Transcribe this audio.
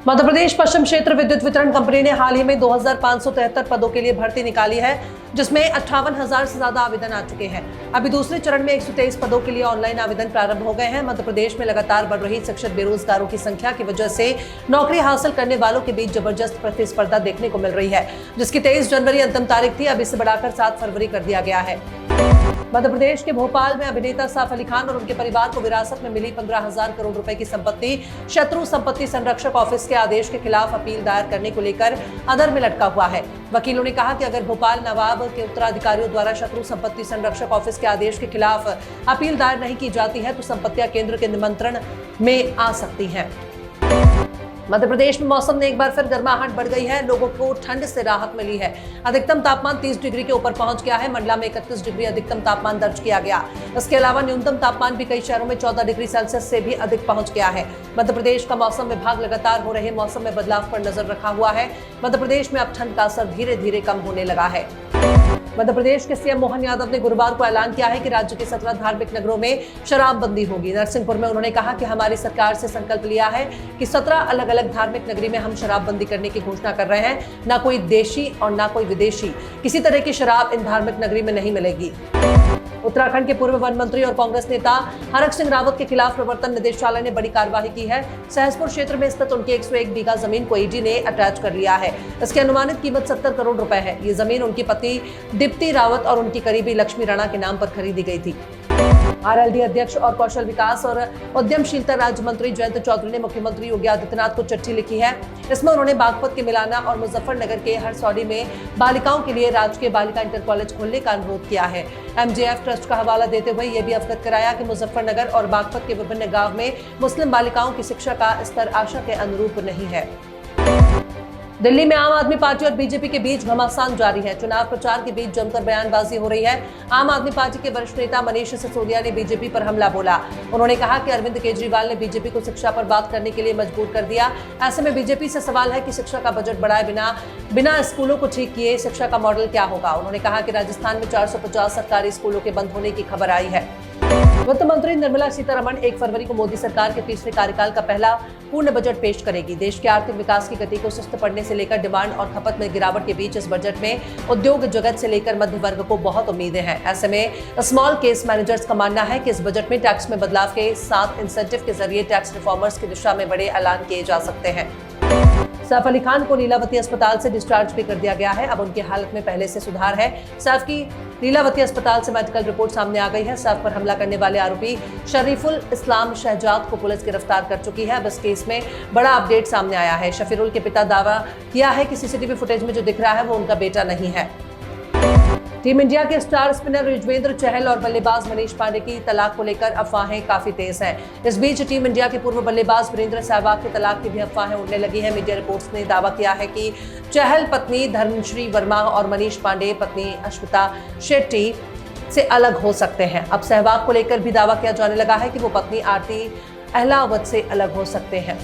मध्य प्रदेश पश्चिम क्षेत्र विद्युत वितरण कंपनी ने हाल ही में 2573 पदों के लिए भर्ती निकाली है, जिसमें 58,000 से ज्यादा आवेदन आ चुके हैं। अभी दूसरे चरण में 123 पदों के लिए ऑनलाइन आवेदन प्रारंभ हो गए हैं। मध्य प्रदेश में लगातार बढ़ रही शिक्षित बेरोजगारों की संख्या की वजह से नौकरी हासिल करने वालों के बीच जबरदस्त प्रतिस्पर्धा देखने को मिल रही है, जिसकी 23 जनवरी अंतिम तारीख थी। अब इसे बढ़ाकर 7 फरवरी कर दिया गया है। मध्य प्रदेश के भोपाल में अभिनेता सैफ अली खान और उनके परिवार को विरासत में मिली 15,000 करोड़ रुपए की संपत्ति शत्रु संपत्ति संरक्षक ऑफिस के आदेश के खिलाफ अपील दायर करने को लेकर अधर में लटका हुआ है। वकीलों ने कहा कि अगर भोपाल नवाब के उत्तराधिकारियों द्वारा शत्रु संपत्ति संरक्षक ऑफिस के आदेश के खिलाफ अपील दायर नहीं की जाती है तो संपत्तियां केंद्र के नियंत्रण में आ सकती हैं। मध्य प्रदेश में मौसम में एक बार फिर गर्माहट बढ़ गई है। लोगों को ठंड से राहत मिली है। अधिकतम तापमान 30 डिग्री के ऊपर पहुंच गया है। मंडला में 31 डिग्री अधिकतम तापमान दर्ज किया गया। इसके अलावा न्यूनतम तापमान भी कई शहरों में 14 डिग्री सेल्सियस से भी अधिक पहुंच गया है। मध्य प्रदेश का मौसम विभाग लगातार हो रहे मौसम में बदलाव पर नजर रखा हुआ है। मध्य प्रदेश में अब ठंड का असर धीरे धीरे कम होने लगा है। मध्य प्रदेश के सीएम मोहन यादव ने गुरुवार को ऐलान किया है कि राज्य के 17 धार्मिक नगरों में शराबबंदी होगी। नरसिंहपुर में उन्होंने कहा कि हमारी सरकार से संकल्प लिया है कि 17 अलग अलग धार्मिक नगरी में हम शराबबंदी करने की घोषणा कर रहे हैं। ना कोई देशी और ना कोई विदेशी किसी तरह की शराब इन धार्मिक नगरी में नहीं मिलेगी। उत्तराखंड के पूर्व वन मंत्री और कांग्रेस नेता हरक सिंह रावत के खिलाफ प्रवर्तन निदेशालय ने बड़ी कार्रवाई की है। सहसपुर क्षेत्र में स्थित उनकी 101 बीघा जमीन को ईडी ने अटैच कर लिया है। इसकी अनुमानित कीमत 70 करोड़ रुपए है। ये जमीन उनकी पत्नी दीप्ति रावत और उनकी करीबी लक्ष्मी राणा के नाम पर खरीदी गई थी। आरएलडी अध्यक्ष और कौशल विकास और उद्यमशीलता राज्य मंत्री जयंत चौधरी ने मुख्यमंत्री योगी आदित्यनाथ को चिट्ठी लिखी है। इसमें उन्होंने बागपत के मिलाना और मुजफ्फरनगर के हरसौड़ी में बालिकाओं के लिए राजकीय बालिका इंटर कॉलेज खोलने का अनुरोध किया है। एमजेएफ ट्रस्ट का हवाला देते हुए यह भी अवगत कराया कि मुजफ्फरनगर और बागपत के विभिन्न गांव में मुस्लिम बालिकाओं की शिक्षा का स्तर आशा के अनुरूप नहीं है। दिल्ली में आम आदमी पार्टी और बीजेपी के बीच घमासान जारी है। चुनाव प्रचार के बीच जमकर बयानबाजी हो रही है। आम आदमी पार्टी के वरिष्ठ नेता मनीष सिसोदिया ने बीजेपी पर हमला बोला। उन्होंने कहा कि अरविंद केजरीवाल ने बीजेपी को शिक्षा पर बात करने के लिए मजबूर कर दिया। ऐसे में बीजेपी से सवाल है कि शिक्षा का बजट बढ़ाए बिना स्कूलों को ठीक किए शिक्षा का मॉडल क्या होगा। उन्होंने कहा कि राजस्थान में 450 सरकारी स्कूलों के बंद होने की खबर आई है। वित्त मंत्री निर्मला सीतारमण 1 फरवरी को मोदी सरकार के तीसरे कार्यकाल का पहला पूर्ण बजट पेश करेगी। देश के आर्थिक विकास की गति को सुस्त पड़ने से लेकर डिमांड और खपत में गिरावट के बीच इस बजट में उद्योग जगत से लेकर मध्य वर्ग को बहुत उम्मीदें हैं। ऐसे में स्मॉल केस मैनेजर्स का मानना है कि इस बजट में टैक्स में बदलाव के साथ इंसेंटिव के जरिए टैक्स रिफॉर्मर्स की दिशा में बड़े ऐलान किए जा सकते हैं। सैफ अली खान को लीलावती अस्पताल से डिस्चार्ज भी कर दिया गया है। अब उनकी हालत में पहले से सुधार है। सैफ की लीलावती अस्पताल से मेडिकल रिपोर्ट सामने आ गई है। सैफ पर हमला करने वाले आरोपी शरीफुल इस्लाम शहजाद को पुलिस गिरफ्तार कर चुकी है। अब इस केस में बड़ा अपडेट सामने आया है। शफीरुल के पिता दावा किया है कि सीसीटीवी फुटेज में जो दिख रहा है वो उनका बेटा नहीं है। टीम इंडिया के स्टार स्पिनर युजवेंद्र चहल और बल्लेबाज मनीष पांडे की तलाक को लेकर अफवाहें काफी तेज हैं। इस बीच टीम इंडिया के पूर्व बल्लेबाज वीरेंद्र सहवाग के तलाक की भी अफवाहें उड़ने लगी हैं। मीडिया रिपोर्ट्स ने दावा किया है कि चहल पत्नी धर्मश्री वर्मा और मनीष पांडे पत्नी अश्विता शेट्टी से अलग हो सकते हैं। अब सहवाग को लेकर भी दावा किया जाने लगा है कि वो पत्नी आरती अहलावत से अलग हो सकते हैं।